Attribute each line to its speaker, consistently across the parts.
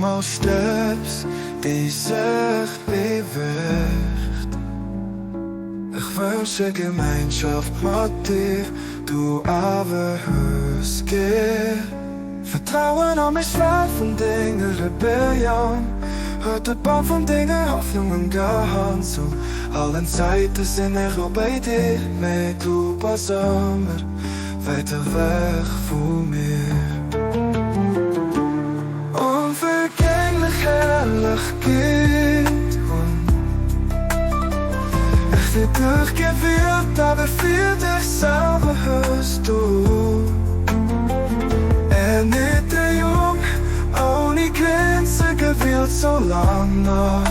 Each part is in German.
Speaker 1: Formal steps die sich bewegt. Ich wünsche Gemeinschaft mit dir, du aber hörst geh. Vertrauen an mich schwer von Dingen, Rebellion. Hört der Baum von Dingen, Hoffnung und Gehirn zu. Allen Zeiten sind ich auch bei dir, mit du pass immer weiter weg von mir. Herrlich geht ich dir durchgewirkt, aber für dich selber hörst du. Nicht der Jung, ohne Grenzen gewählt so lang noch.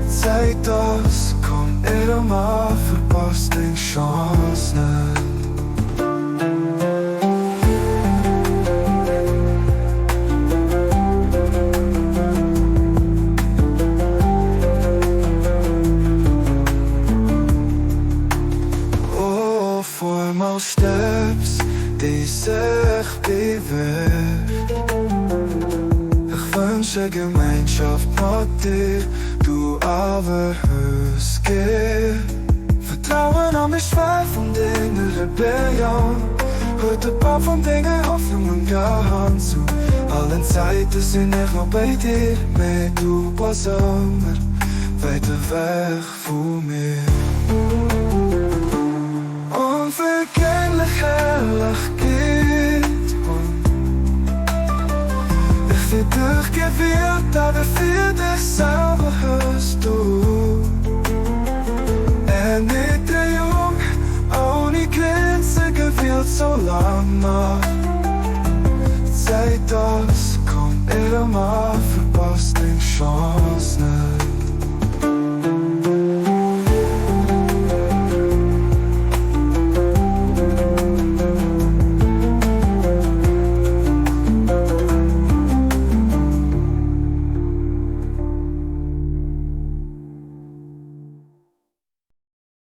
Speaker 1: Zeit das, komm mal, verpasst den Chance nicht. Formal steps die sich bewegt. Ich wünsche Gemeinschaft mit dir, du aber hörst geh. Vertrauen an mich schwer von Dingen, Rebellion. Hört der Baum von Dingen, Hoffnung und Gehirn zu. Allen Zeiten sind ich noch bei dir, mit du pass immer weiter weg von mir. Unvergänglich herrlich geht ich dir durchgewirkt, aber für dich selber hörst du. Nicht der Jung, ohne Grenzen gewählt so lang noch. Zeit das, komm mal, verpasst den Chance nicht.